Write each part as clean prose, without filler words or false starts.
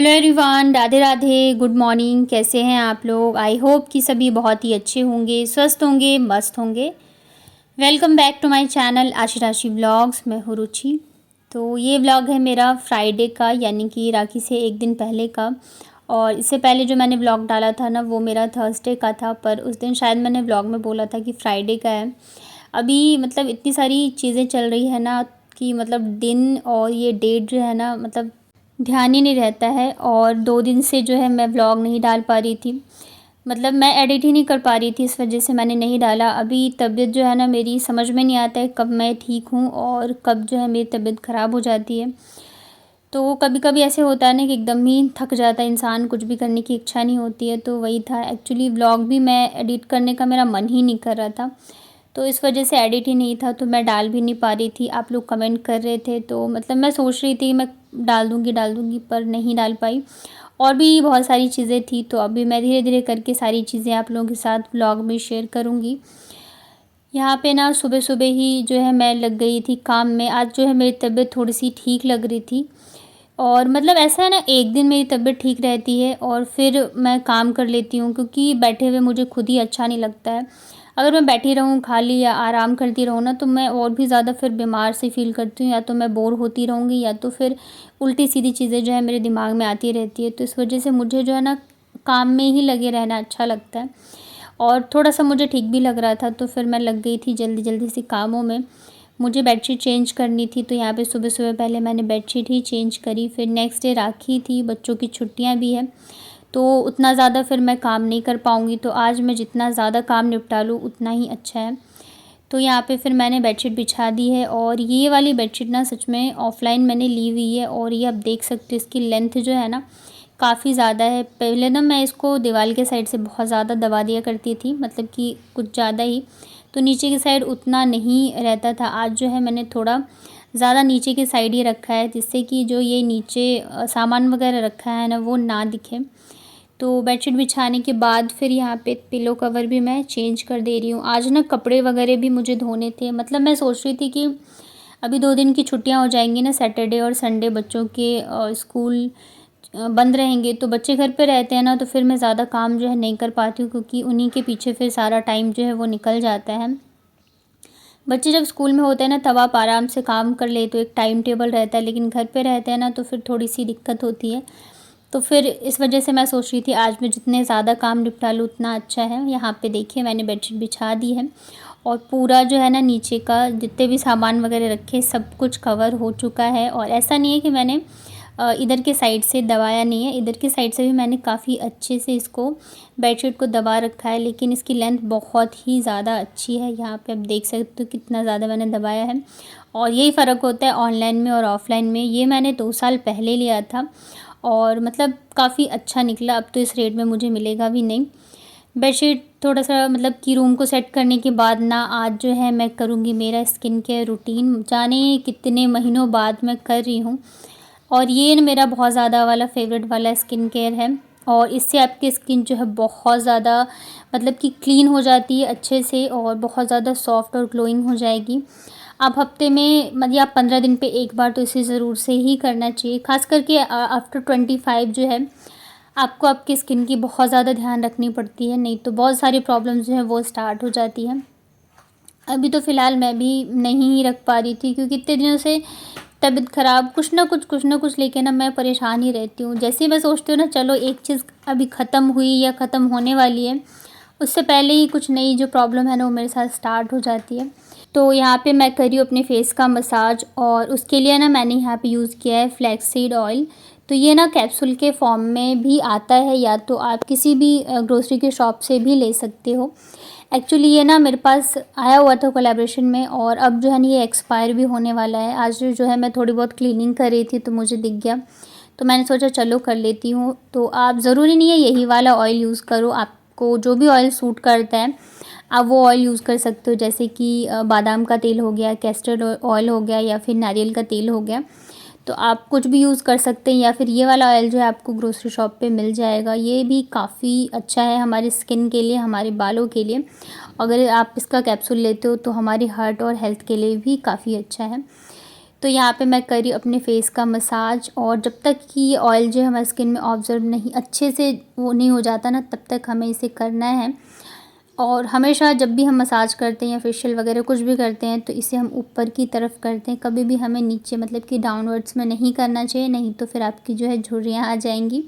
Hello everyone, Radhe Radhe, good morning. कैसे हैं आप लोग? आई होप कि सभी बहुत ही अच्छे होंगे, स्वस्थ होंगे, मस्त होंगे। Welcome back to my channel Aashi Rashi blogs. मैं हूँ रुचि। तो ये ब्लॉग है मेरा फ्राइडे का, यानी कि राखी से एक दिन पहले का। और इससे पहले जो मैंने ब्लॉग डाला था ना, वो मेरा थर्सडे का था, पर उस दिन शायद मैंने ब्लॉग में बोला था कि फ्राइडे का है। अभी मतलब इतनी सारी चीज़ें चल रही है ना कि मतलब दिन और ये डेट जो है ना, मतलब ध्यान ही नहीं रहता है। और 2 दिन से जो है मैं व्लॉग नहीं डाल पा रही थी, मतलब मैं एडिट ही नहीं कर पा रही थी, इस वजह से मैंने नहीं डाला। अभी तबीयत जो है ना मेरी, समझ में नहीं आता है कब मैं ठीक हूँ और कब जो है मेरी तबीयत ख़राब हो जाती है। तो कभी कभी ऐसे होता है ना कि एकदम ही थक जाता है इंसान, कुछ भी करने की इच्छा नहीं होती है। तो वही था एक्चुअली, व्लॉग भी मैं एडिट करने का मेरा मन ही नहीं कर रहा था, तो इस वजह से एडिट ही नहीं था, तो मैं डाल भी नहीं पा रही थी। आप लोग कमेंट कर रहे थे तो मतलब मैं सोच रही थी मैं डाल दूँगी पर नहीं डाल पाई। और भी बहुत सारी चीज़ें थी, तो अभी मैं धीरे धीरे करके सारी चीज़ें आप लोगों के साथ व्लॉग में शेयर करूँगी। यहाँ पे ना सुबह सुबह ही जो है मैं लग गई थी काम में। आज जो है मेरी तबीयत थोड़ी सी ठीक लग रही थी, और मतलब ऐसा है ना, एक दिन मेरी तबीयत ठीक रहती है और फिर मैं काम कर लेती हूँ, क्योंकि बैठे हुए मुझे खुद ही अच्छा नहीं लगता है। अगर मैं बैठी रहूँ खाली या आराम करती रहूँ ना, तो मैं और भी ज़्यादा फिर बीमार सी फील करती हूँ, या तो मैं बोर होती रहूँगी या तो फिर उल्टी सीधी चीज़ें जो है मेरे दिमाग में आती रहती है। तो इस वजह से मुझे जो है ना काम में ही लगे रहना अच्छा लगता है। और थोड़ा-सा मुझे ठीक भी लग रहा था, तो फिर मैं लग गई थी जल्दी-जल्दी से कामों में। मुझे बेडशीट चेंज करनी थी, तो यहाँ पे सुबह-सुबह पहले मैंने बेडशीट ही चेंज करी। फिर नेक्स्ट डे राखी थी, बच्चों की छुट्टियाँ भी हैं, तो उतना ज़्यादा फिर मैं काम नहीं कर पाऊँगी। तो आज मैं जितना ज़्यादा काम निपटा लूँ उतना ही अच्छा है। तो यहाँ पे फिर मैंने बेडशीट बिछा दी है, और ये वाली बेडशीट ना सच में ऑफ़लाइन मैंने ली हुई है, और ये आप देख सकते हो इसकी लेंथ जो है ना काफ़ी ज़्यादा है। पहले ना मैं इसको दीवार के साइड से बहुत ज़्यादा दबा दिया करती थी, मतलब कि कुछ ज़्यादा ही, तो नीचे की साइड उतना नहीं रहता था। आज जो है मैंने थोड़ा ज़्यादा नीचे की साइड ही रखा है, जिससे कि जो ये नीचे सामान वगैरह रखा है ना वो ना दिखे। तो बेडशीट बिछाने के बाद फिर यहाँ पे पिलो कवर भी मैं चेंज कर दे रही हूँ। आज ना कपड़े वगैरह भी मुझे धोने थे, मतलब मैं सोच रही थी कि अभी 2 दिन की छुट्टियाँ हो जाएंगी ना, सैटरडे और संडे बच्चों के स्कूल बंद रहेंगे, तो बच्चे घर पे रहते हैं ना, तो फिर मैं ज़्यादा काम जो है नहीं कर पाती हूँ, क्योंकि उन्हीं के पीछे फिर सारा टाइम जो है वो निकल जाता है। बच्चे जब स्कूल में होते हैं ना तब आप आराम से काम कर ले, तो एक टाइम टेबल रहता है, लेकिन घर पे रहते हैं ना तो फिर थोड़ी सी दिक्कत होती है। तो फिर इस वजह से मैं सोच रही थी आज मैं जितने ज़्यादा काम निपटा लूँ उतना अच्छा है। यहाँ पे देखिए मैंने बेडशीट बिछा दी है, और पूरा जो है ना नीचे का जितने भी सामान वगैरह रखे सब कुछ कवर हो चुका है। और ऐसा नहीं है कि मैंने इधर के साइड से दबाया नहीं है, इधर के साइड से भी मैंने काफ़ी अच्छे से इसको बेडशीट को दबा रखा है, लेकिन इसकी लेंथ बहुत ही ज़्यादा अच्छी है। यहाँ पे आप देख सकते हो कितना ज़्यादा मैंने दबाया है। और यही फ़र्क होता है ऑनलाइन में और ऑफ़लाइन में। ये मैंने 2 साल पहले लिया था, और मतलब काफ़ी अच्छा निकला। अब तो इस रेट में मुझे मिलेगा भी नहीं। बेडशीट थोड़ा-सा मतलब कि रूम को सेट करने के बाद ना आज जो है मैं करूँगी मेरा स्किन केयर रूटीन। जाने कितने महीनों बाद मैं कर रही हूँ, और ये ना मेरा बहुत ज़्यादा वाला फ़ेवरेट वाला स्किन केयर है। और इससे आपकी स्किन जो है बहुत ज़्यादा मतलब कि क्लीन हो जाती है अच्छे से, और बहुत ज़्यादा सॉफ्ट और ग्लोइंग हो जाएगी। आप हफ्ते में मतलब आप 15 दिन पे एक बार तो इसे ज़रूर से ही करना चाहिए। ख़ास करके आफ्टर 25 जो है आपको आपकी स्किन की बहुत ज़्यादा ध्यान रखनी पड़ती है, नहीं तो बहुत सारी प्रॉब्लम्स जो है वो स्टार्ट हो जाती हैं। अभी तो फ़िलहाल मैं भी नहीं ही रख पा रही थी, क्योंकि इतने दिनों से तबीयत ख़राब कुछ ना कुछ लेके ना मैं परेशान ही रहती हूँ। जैसे ही मैं सोचती हूँ ना चलो एक चीज़ अभी ख़त्म हुई या ख़त्म होने वाली है, उससे पहले ही कुछ नई जो प्रॉब्लम है ना वो मेरे साथ स्टार्ट हो जाती है। तो यहाँ पे मैं कर रही हूँ अपने फेस का मसाज, और उसके लिए ना मैंने यहाँ पे यूज़ किया है फ्लैक्ससीड ऑयल। तो ये ना कैप्सूल के फॉर्म में भी आता है, या तो आप किसी भी ग्रोसरी के शॉप से भी ले सकते हो। एक्चुअली ये ना मेरे पास आया हुआ था कोलैबोरेशन में, और अब जो है ना ये एक्सपायर भी होने वाला है। आज जो है मैं थोड़ी बहुत क्लीनिंग कर रही थी तो मुझे दिख गया, तो मैंने सोचा चलो कर लेती हूँ। तो आप ज़रूरी नहीं है यही वाला ऑयल यूज़ करो, आपको जो भी ऑयल सूट करता है आप वो ऑयल यूज़ कर सकते हो। जैसे कि बादाम का तेल हो गया, कैस्टर ऑयल हो गया, या फिर नारियल का तेल हो गया, तो आप कुछ भी यूज़ कर सकते हैं। या फिर ये वाला ऑयल जो है आपको ग्रोसरी शॉप पे मिल जाएगा। ये भी काफ़ी अच्छा है हमारे स्किन के लिए, हमारे बालों के लिए। अगर आप इसका कैप्सूल लेते हो तो हमारी हार्ट और हेल्थ के लिए भी काफ़ी अच्छा है। तो यहाँ पे मैं करी अपने फेस का मसाज, और जब तक कि ये ऑयल जो है हमारी स्किन में ऑब्जर्व नहीं अच्छे से वो नहीं हो जाता ना, तब तक हमें इसे करना है। और हमेशा जब भी हम मसाज करते हैं या फेशियल वगैरह कुछ भी करते हैं तो इसे हम ऊपर की तरफ करते हैं, कभी भी हमें नीचे मतलब कि डाउनवर्ड्स में नहीं करना चाहिए, नहीं तो फिर आपकी जो है झुर्रियाँ आ जाएंगी।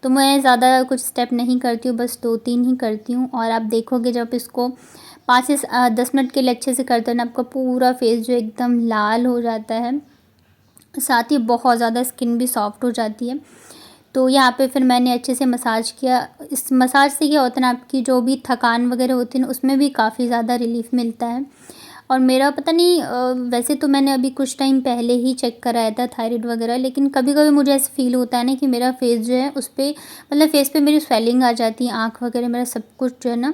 तो मैं ज़्यादा कुछ स्टेप नहीं करती हूँ, बस 2-3 ही करती हूँ। और आप देखोगे जब इसको 5 से 10 मिनट के लिए अच्छे से करते हो ना, आपका पूरा फेस जो एकदम लाल हो जाता है, साथ ही बहुत ज़्यादा स्किन भी सॉफ्ट हो जाती है। तो यहाँ पे फिर मैंने अच्छे से मसाज किया। इस मसाज से क्या होता है ना, आपकी जो भी थकान वगैरह होती है ना, उसमें भी काफ़ी ज़्यादा रिलीफ़ मिलता है। और मेरा पता नहीं वैसे तो मैंने अभी कुछ टाइम पहले ही चेक कराया था थायराइड वगैरह, लेकिन कभी-कभी मुझे ऐसा फ़ील होता है ना कि मेरा फेस जो है उस पे मतलब फेस पे मेरी स्वेलिंग आ जाती है, आँख वगैरह मेरा सब कुछ जो है ना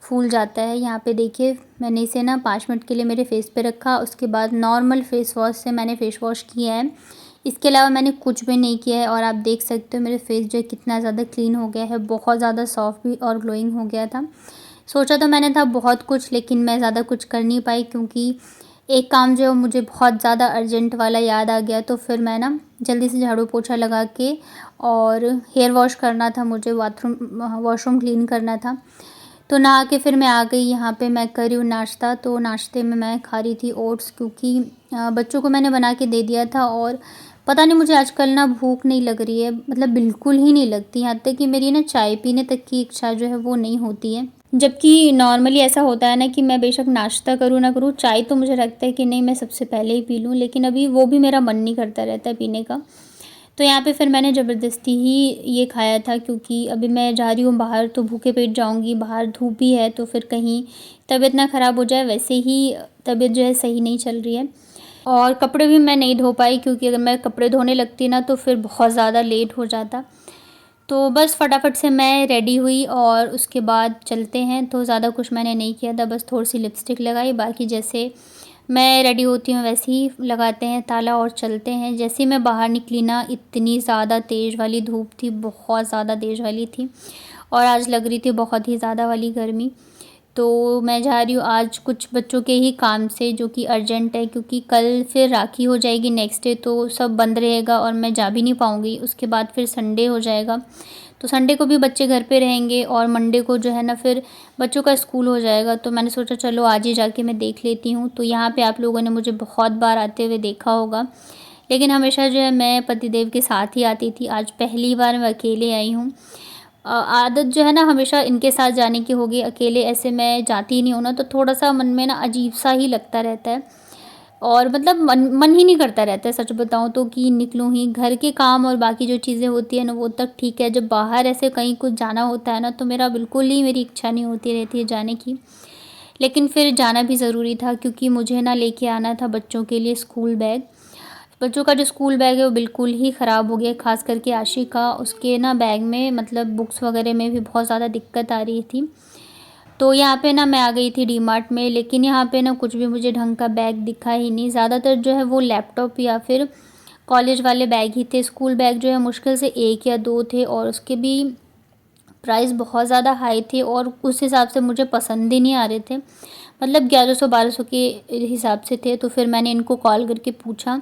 फूल जाता है। यहाँ पे देखिए मैंने इसे ना 5 मिनट के लिए मेरे फेस पे रखा, उसके बाद नॉर्मल फेस वॉश से मैंने फेस वॉश किया है। इसके अलावा मैंने कुछ भी नहीं किया है, और आप देख सकते हो मेरे फेस जो है कितना ज़्यादा क्लीन हो गया है, बहुत ज़्यादा सॉफ्ट भी और ग्लोइंग हो गया था। सोचा तो मैंने था बहुत कुछ, लेकिन मैं ज़्यादा कुछ कर नहीं पाई क्योंकि एक काम जो है मुझे बहुत ज़्यादा अर्जेंट वाला याद आ गया। तो फिर मैं ना जल्दी से झाड़ू पोछा लगा के, और हेयर वॉश करना था मुझे, वॉशरूम क्लीन करना था। तो नहा के फिर मैं आ गई। यहाँ पे मैं कर रही हूँ नाश्ता। तो नाश्ते में मैं खा रही थी ओट्स, क्योंकि बच्चों को मैंने बना के दे दिया था, और पता नहीं मुझे आजकल ना भूख नहीं लग रही है, मतलब बिल्कुल ही नहीं लगती। यहाँ तक कि मेरी ना चाय पीने तक की इच्छा जो है वो नहीं होती है। जबकि नॉर्मली ऐसा होता है ना कि मैं बेशक नाश्ता करूँ ना करूँ, चाय तो मुझे लगता है कि नहीं मैं सबसे पहले ही पी लूँ, लेकिन अभी वो भी मेरा मन नहीं करता रहता है पीने का। तो यहाँ पे फिर मैंने ज़बरदस्ती ही ये खाया था, क्योंकि अभी मैं जा रही हूँ बाहर तो भूखे पेट जाऊँगी, बाहर धूप भी है, तो फिर कहीं तबीयत ना ख़राब हो जाए। वैसे ही तबीयत जो है सही नहीं चल रही है, और कपड़े भी मैं नहीं धो पाई, क्योंकि अगर मैं कपड़े धोने लगती ना तो फिर बहुत ज़्यादा लेट हो जाता। तो बस फटाफट से मैं रेडी हुई और उसके बाद चलते हैं। तो ज़्यादा कुछ मैंने नहीं किया था, बस थोड़ी सी लिपस्टिक लगाई, बाकी जैसे मैं रेडी होती हूँ वैसे ही लगाते हैं ताला और चलते हैं। जैसे ही मैं बाहर निकली ना, इतनी ज़्यादा तेज़ वाली धूप थी, बहुत ज़्यादा तेज़ वाली थी, और आज लग रही थी बहुत ही ज़्यादा वाली गर्मी। तो मैं जा रही हूँ आज कुछ बच्चों के ही काम से, जो कि अर्जेंट है, क्योंकि कल फिर राखी हो जाएगी नेक्स्ट डे, तो सब बंद रहेगा और मैं जा भी नहीं पाऊँगी। उसके बाद फिर संडे हो जाएगा, तो संडे को भी बच्चे घर पे रहेंगे, और मंडे को जो है ना फिर बच्चों का स्कूल हो जाएगा। तो मैंने सोचा चलो आज ही जाके मैं देख लेती हूँ। तो यहाँ पे आप लोगों ने मुझे बहुत बार आते हुए देखा होगा, लेकिन हमेशा जो है मैं पतिदेव के साथ ही आती थी। आज पहली बार मैं अकेले आई हूँ। आदत जो है ना हमेशा इनके साथ जाने की होगी, अकेले ऐसे मैं जाती ही नहीं हूँ ना, तो थोड़ा-सा मन में ना अजीब-सा ही लगता रहता है, और मतलब मन मन ही नहीं करता रहता है, सच बताऊँ तो, कि निकलूँ ही। घर के काम और बाकी जो चीज़ें होती हैं ना वो तक ठीक है, जब बाहर ऐसे कहीं कुछ जाना होता है ना तो मेरा बिल्कुल ही मेरी इच्छा नहीं होती रहती है जाने की। लेकिन फिर जाना भी ज़रूरी था, क्योंकि मुझे ना लेके आना था बच्चों के लिए स्कूल बैग। बच्चों का जो स्कूल बैग है वो बिल्कुल ही ख़राब हो गया है, ख़ास करके आशी का। उसके ना बैग में मतलब बुक्स वगैरह में भी बहुत ज़्यादा दिक्कत आ रही थी। तो यहाँ पे ना मैं आ गई थी डीमार्ट में, लेकिन यहाँ पे ना कुछ भी मुझे ढंग का बैग दिखा ही नहीं। ज़्यादातर जो है वो लैपटॉप या फिर कॉलेज वाले बैग ही थे। स्कूल बैग जो है मुश्किल से 1 या 2 थे, और उसके भी प्राइस बहुत ज़्यादा हाई थे, और उस हिसाब से मुझे पसंद ही नहीं आ रहे थे। मतलब 1100-1200 के हिसाब से थे। तो फिर मैंने इनको कॉल करके पूछा,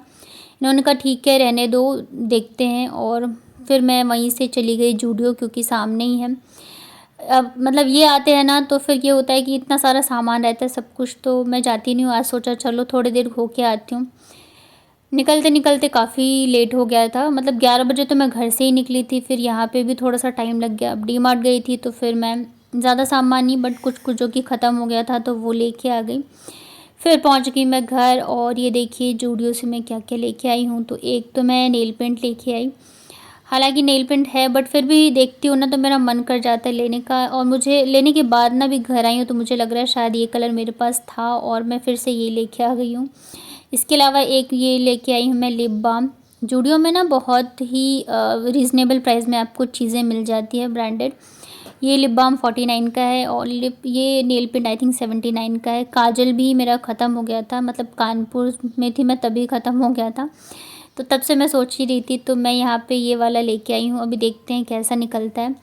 इन्होंने कहा ठीक है रहने दो, देखते हैं। और फिर मैं वहीं से चली गई ज़ूडियो, क्योंकि सामने ही है। अब मतलब ये आते हैं ना तो फिर ये होता है कि इतना सारा सामान रहता है सब कुछ, तो मैं जाती नहीं हूँ। आज सोचा चलो थोड़ी देर होके आती हूँ। निकलते-निकलते काफ़ी लेट हो गया था, मतलब 11 बजे तो मैं घर से ही निकली थी, फिर यहाँ पे भी थोड़ा-सा टाइम लग गया। अब डीमार्ट गई थी तो फिर मैं ज़्यादा सामान नहीं, बट कुछ-कुछ जो कि ख़त्म हो गया था तो वो लेके आ गई। फिर पहुँच गई मैं घर, और ये देखिए ज़ूडियो से मैं क्या-क्या लेके आई हूँ। तो एक तो मैं नेल पेंट लेके आई। हालाँकि नेल पेंट है, बट फिर भी देखती हूँ ना तो मेरा मन कर जाता है लेने का, और मुझे लेने के बाद ना भी घर आई हूँ तो मुझे लग रहा है शायद ये कलर मेरे पास था, और मैं फिर से ये लेके आ गई हूँ। इसके अलावा एक ये लेके आई हूँ मैं लिप बाम। ज़ूडियो में ना बहुत ही रीज़नेबल प्राइस में आपको चीज़ें मिल जाती है ब्रांडेड। ये लिप बाम 49 का है, और ये नेल पेंट आई थिंक 79 का है। काजल भी मेरा ख़त्म हो गया था, मतलब कानपुर में थी मैं तभी ख़त्म हो गया था। तो तब से मैं सोच ही रही थी, तो मैं यहाँ पे ये वाला लेके आई हूँ, अभी देखते हैं कैसा निकलता है।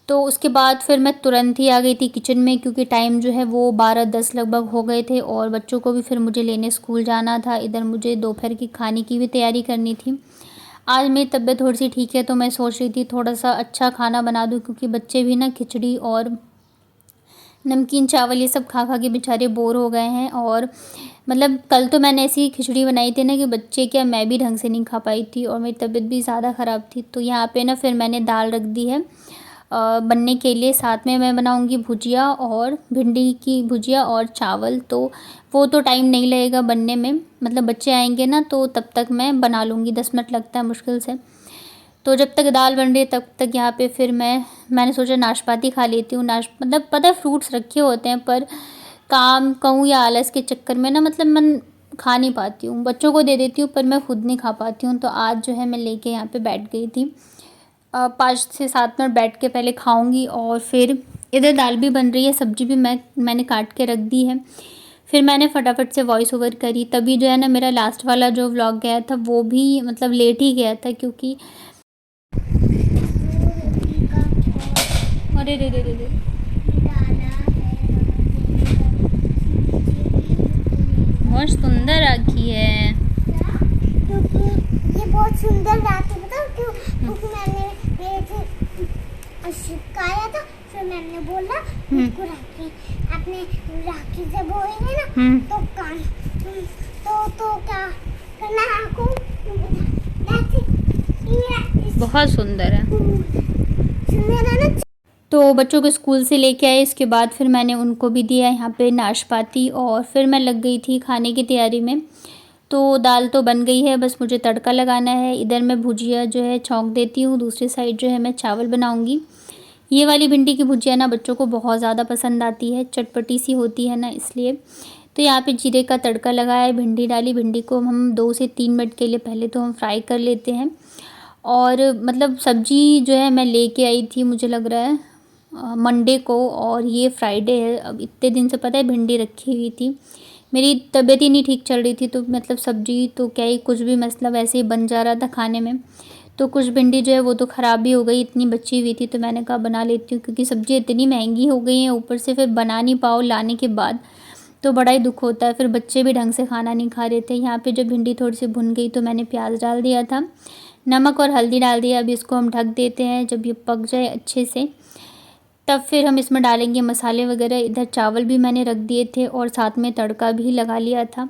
तो उसके बाद फिर मैं तुरंत ही आ गई थी किचन में, क्योंकि टाइम जो है वो 12-10 लगभग हो गए थे और बच्चों को भी फिर मुझे लेने स्कूल जाना था। इधर मुझे दोपहर की खाने की भी तैयारी करनी थी। आज मेरी तबीयत थोड़ी-सी ठीक है, तो मैं सोच रही थी थोड़ा-सा अच्छा खाना बना दूँ, क्योंकि बच्चे भी ना खिचड़ी और नमकीन चावल ये सब खा-खा के बेचारे बोर हो गए हैं। और मतलब कल तो मैंने ऐसी खिचड़ी बनाई थी ना कि बच्चे क्या मैं भी ढंग से नहीं खा पाई थी और मेरी तबीयत भी ज़्यादा ख़राब थी। तो यहाँ पे ना फिर मैंने दाल रख दी है बनने के लिए। साथ में मैं बनाऊँगी भुजिया और भिंडी की भुजिया और चावल, तो वो तो टाइम नहीं लगेगा बनने में, मतलब बच्चे आएँगे ना तो तब तक मैं बना लूँगी, 10 मिनट लगता है मुश्किल से। तो जब तक दाल बन रही है तब तक यहाँ पे फिर मैंने सोचा नाशपाती खा लेती हूँ। मतलब पता है फ्रूट्स रखे होते हैं, पर काम कहूँ या आलस के चक्कर में ना मतलब मैं खा नहीं पाती हूँ। बच्चों को दे देती हूँ पर मैं खुद नहीं खा पाती हूँ। तो आज जो है मैं लेके यहाँ पे बैठ गई थी। 5 से 7 मिनट बैठ के पहले खाऊंगी और फिर इधर दाल भी बन रही है, सब्जी भी मैंने काट के रख दी है। फिर मैंने फटाफट से वॉइस ओवर करी, तभी जो है ना मेरा लास्ट वाला जो व्लॉग गया था वो भी मतलब लेट ही गया था, क्योंकि अरे रे रे रे रे बहुत सुंदर राखी है। ये बहुत सुंदर राखी, बताओ क्यों? क्योंकि मैंने शिकाया था, फिर मैंने बोला मुझको राखी अपने राखी से बोलेंगे ना तो कान तो क्या करना है आपको? बहुत सुंदर है। सुंदर है ना। तो बच्चों को स्कूल से लेके आए, इसके बाद फिर मैंने उनको भी दिया यहाँ पे नाशपाती और फिर मैं लग गई थी खाने की तैयारी में। तो दाल तो बन गई है, बस मुझे तड़का लगाना है। इधर मैं भुजिया जो है छौंक देती हूँ, दूसरी साइड जो है मैं चावल बनाऊँगी। ये वाली भिंडी की भुजिया ना बच्चों को बहुत ज़्यादा पसंद आती है, चटपटी सी होती है ना इसलिए। तो यहाँ पे जीरे का तड़का लगाया, भिंडी डाली, भिंडी को हम 2 से 3 मिनट के लिए पहले तो हम फ्राई कर लेते हैं। और मतलब सब्ज़ी जो है मैं लेके आई थी, मुझे लग रहा है मंडे को, और ये फ्राइडे है। अब इतने दिन से पता है भिंडी रखी हुई थी, मेरी तबीयत ही नहीं ठीक चल रही थी, तो मतलब सब्ज़ी तो क्या ही कुछ भी मतलब ऐसे ही बन जा रहा था खाने में। तो कुछ भिंडी जो है वो तो ख़राब भी हो गई, इतनी बची हुई थी, तो मैंने कहा बना लेती हूँ, क्योंकि सब्ज़ी इतनी महंगी हो गई है, ऊपर से फिर बना नहीं पाओ लाने के बाद तो बड़ा ही दुख होता है। फिर बच्चे भी ढंग से खाना नहीं खा रहे थे। यहाँ पे जब भिंडी थोड़ी सी भुन गई तो मैंने प्याज डाल दिया था, नमक और हल्दी डाल दिया। अब इसको हम ढक देते हैं, जब ये पक जाए अच्छे से तब फिर हम इसमें डालेंगे मसाले वगैरह। इधर चावल भी मैंने रख दिए थे और साथ में तड़का भी लगा लिया था।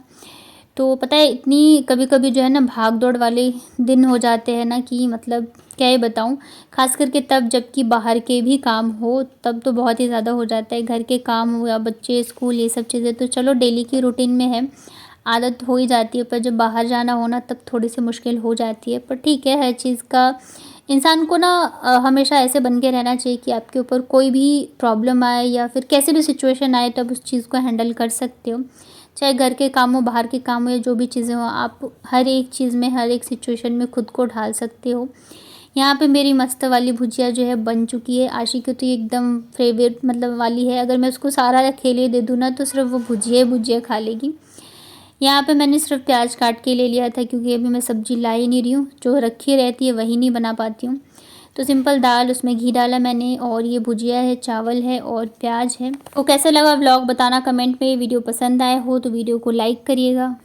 तो पता है इतनी कभी-कभी जो है ना भाग दौड़ वाले दिन हो जाते हैं ना कि मतलब क्या ही बताऊँ। ख़ास करके तब जबकि बाहर के भी काम हो तब तो बहुत ही ज़्यादा हो जाता है। घर के काम हो या बच्चे स्कूल ये सब चीज़ें तो चलो डेली की रूटीन में है, आदत हो ही जाती है, पर जब बाहर जाना हो ना तब थोड़ी सी मुश्किल हो जाती है। पर ठीक है, हर चीज़ का इंसान को ना हमेशा ऐसे बन के रहना चाहिए कि आपके ऊपर कोई भी प्रॉब्लम आए या फिर कैसी भी सिचुएशन आए तो आप उस चीज़ को हैंडल कर सकते हो। चाहे घर के काम हो, बाहर के काम हो या जो भी चीज़ें हो, आप हर एक चीज़ में, हर एक सिचुएशन में खुद को ढाल सकते हो। यहाँ पे मेरी मस्त वाली भुजिया जो है बन चुकी है। आशी की तो ये एकदम फेवरेट मतलब वाली है, अगर मैं उसको सारा अकेले दे दूँ ना तो सिर्फ वो भुजिया ही भुजिया खा लेगी। यहाँ पे मैंने सिर्फ प्याज काट के ले लिया था, क्योंकि अभी मैं सब्ज़ी ला ही नहीं रही हूँ, जो रखी रहती है वही नहीं बना पाती हूँ। तो सिंपल दाल, उसमें घी डाला मैंने, और ये भुजिया है, चावल है और प्याज है। तो कैसा लगा व्लॉग बताना कमेंट में। वीडियो पसंद आए हो तो वीडियो को लाइक करिएगा।